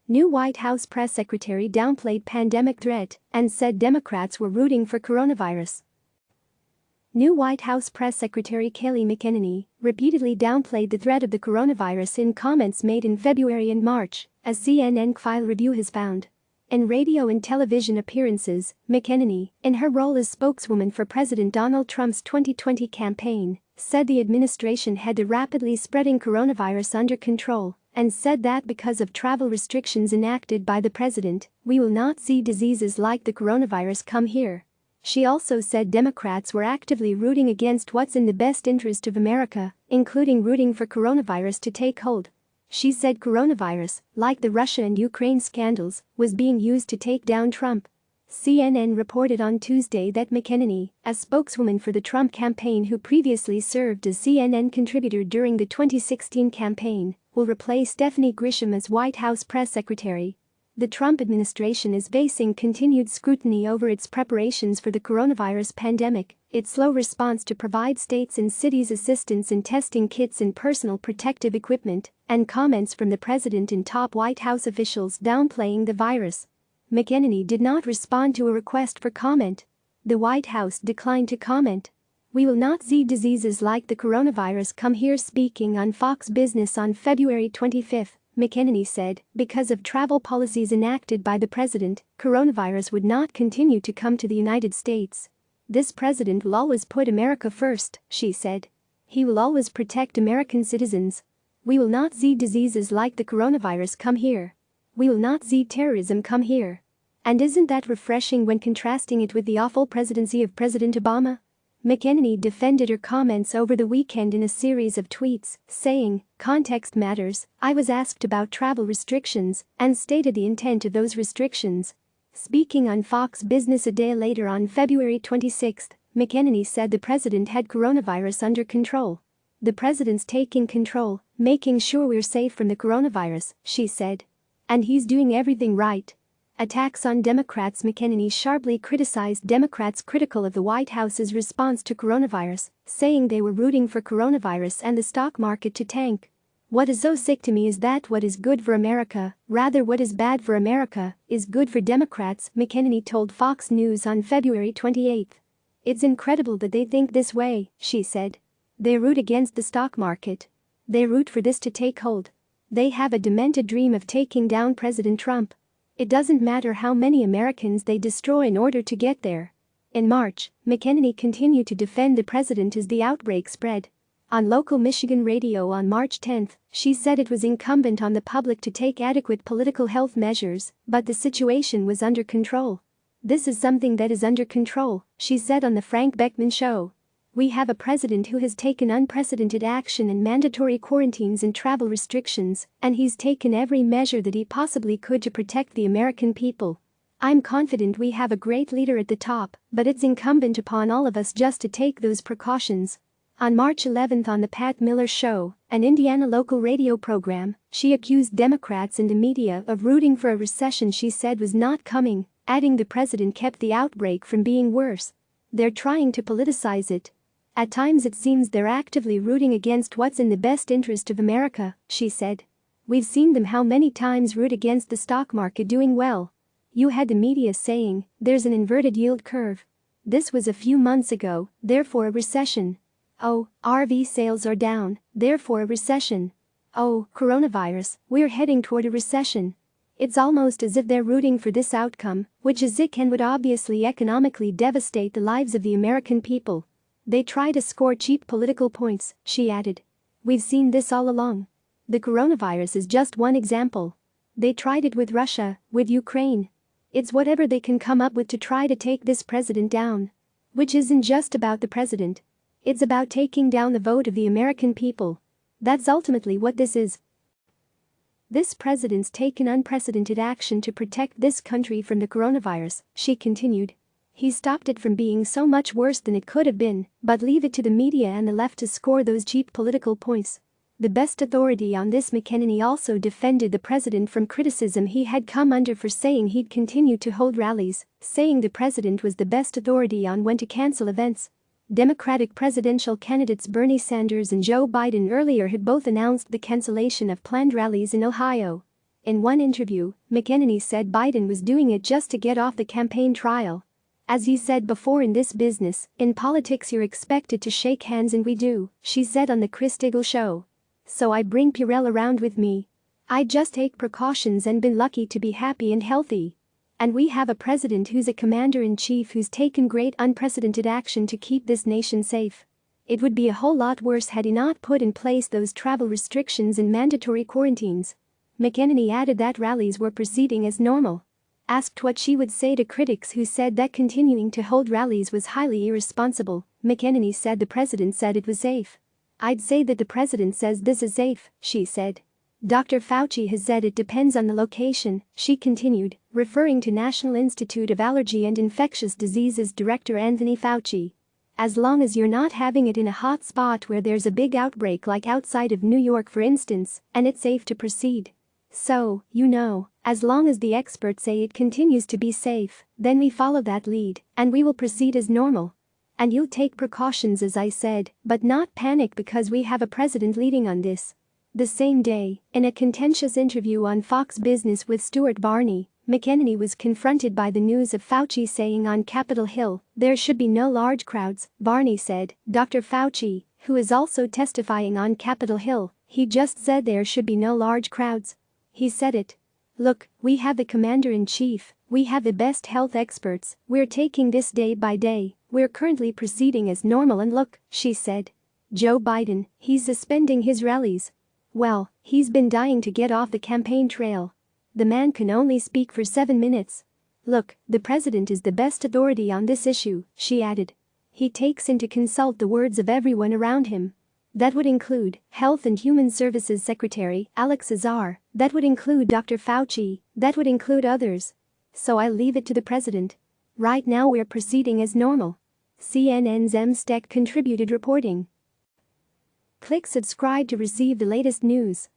New White House press secretary downplayed pandemic threat and said Democrats were rooting for coronavirus. New White House press secretary Kayleigh McEnany repeatedly downplayed the threat of the coronavirus in comments made in February and March, as CNN KFile review has found. In radio and television appearances, McEnany, in her role as spokeswoman for President Donald Trump's 2020 campaign, said the administration had the rapidly spreading coronavirus under control, and said that because of travel restrictions enacted by the president, we will not see diseases like the coronavirus come here. She also said Democrats were actively rooting against what's in the best interest of America, including rooting for coronavirus to take hold. She said coronavirus, like the Russia and Ukraine scandals, was being used to take down Trump. CNN reported on Tuesday that McEnany, a spokeswoman for the Trump campaign who previously served as CNN contributor during the 2016 campaign, will replace Stephanie Grisham as White House press secretary. The Trump administration is facing continued scrutiny over its preparations for the coronavirus pandemic, its slow response to provide states and cities assistance in testing kits and personal protective equipment, and comments from the president and top White House officials downplaying the virus. McEnany did not respond to a request for comment. The White House declined to comment. We will not see diseases like the coronavirus come here. Speaking on Fox Business on February 25, McEnany said, because of travel policies enacted by the president, coronavirus would not continue to come to the United States. This president will always put America first, she said. He will always protect American citizens. We will not see diseases like the coronavirus come here. We will not see terrorism come here. And isn't that refreshing when contrasting it with the awful presidency of President Obama? McEnany defended her comments over the weekend in a series of tweets, saying, "Context matters. I was asked about travel restrictions and stated the intent of those restrictions." Speaking on Fox Business a day later on February 26, McEnany said the president had coronavirus under control. "The president's taking control, making sure we're safe from the coronavirus," she said. "And he's doing everything right." Attacks on Democrats. McEnany sharply criticized Democrats critical of the White House's response to coronavirus, saying they were rooting for coronavirus and the stock market to tank. "What is so sick to me is that what is good for America, rather what is bad for America, is good for Democrats," McEnany told Fox News on February 28. "It's incredible that they think this way," she said. "They root against the stock market. They root for this to take hold. They have a demented dream of taking down President Trump. It doesn't matter how many Americans they destroy in order to get there." In March, McEnany continued to defend the president as the outbreak spread. On local Michigan radio on March 10, she said it was incumbent on the public to take adequate political health measures, but the situation was under control. "This is something that is under control," she said on the Frank Beckman Show. "We have a president who has taken unprecedented action and mandatory quarantines and travel restrictions, and he's taken every measure that he possibly could to protect the American people. I'm confident we have a great leader at the top, but it's incumbent upon all of us just to take those precautions." On March 11 on the Pat Miller Show, an Indiana local radio program, she accused Democrats and the media of rooting for a recession she said was not coming, adding the president kept the outbreak from being worse. "They're trying to politicize it. At times it seems they're actively rooting against what's in the best interest of America," she said. "We've seen them how many times root against the stock market doing well. You had the media saying, there's an inverted yield curve. This was a few months ago, therefore a recession. Oh, RV sales are down, therefore a recession. Oh, coronavirus, we're heading toward a recession." It's almost as if they're rooting for this outcome, which is sick and would obviously economically devastate the lives of the American people. "They try to score cheap political points," she added. "We've seen this all along. The coronavirus is just one example. They tried it with Russia, with Ukraine. It's whatever they can come up with to try to take this president down. Which isn't just about the president. It's about taking down the vote of the American people. That's ultimately what this is. This president's taken unprecedented action to protect this country from the coronavirus," she continued. "He stopped it from being so much worse than it could have been, but leave it to the media and the left to score those cheap political points." The best authority on this. McEnany also defended the president from criticism he had come under for saying he'd continue to hold rallies, saying the president was the best authority on when to cancel events. Democratic presidential candidates Bernie Sanders and Joe Biden earlier had both announced the cancellation of planned rallies in Ohio. In one interview, McEnany said Biden was doing it just to get off the campaign trail. As he said before, in this business, in politics you're expected to shake hands, and we do, she said on the Chris Diggle show. So I bring Purell around with me. I just take precautions and been lucky to be happy and healthy. And we have a president who's a commander-in-chief who's taken great unprecedented action to keep this nation safe. It would be a whole lot worse had he not put in place those travel restrictions and mandatory quarantines. McEnany added that rallies were proceeding as normal. Asked what she would say to critics who said that continuing to hold rallies was highly irresponsible, McEnany said the president said it was safe. I'd say that the president says this is safe, she said. Dr. Fauci has said it depends on the location, she continued, referring to National Institute of Allergy and Infectious Diseases Director Anthony Fauci. As long as you're not having it in a hot spot where there's a big outbreak like outside of New York for instance, and it's safe to proceed. So, as long as the experts say it continues to be safe, then we follow that lead, and we will proceed as normal. And you'll take precautions as I said, but not panic because we have a president leading on this. The same day, in a contentious interview on Fox Business with Stuart Barney, McEnany was confronted by the news of Fauci saying on Capitol Hill, "There should be no large crowds." Barney said, Dr. Fauci, who is also testifying on Capitol Hill, he just said there should be no large crowds. He said it. Look, we have the commander-in-chief, we have the best health experts, we're taking this day by day, we're currently proceeding as normal, and look, she said. Joe Biden, he's suspending his rallies. Well, he's been dying to get off the campaign trail. The man can only speak for 7 minutes. Look, the president is the best authority on this issue, she added. He takes into consult the words of everyone around him. That would include Health and Human Services Secretary Alex Azar, that would include Dr. Fauci, that would include others. So I leave it to the president. Right now we're proceeding as normal. CNN's Steck contributed reporting. Click subscribe to receive the latest news.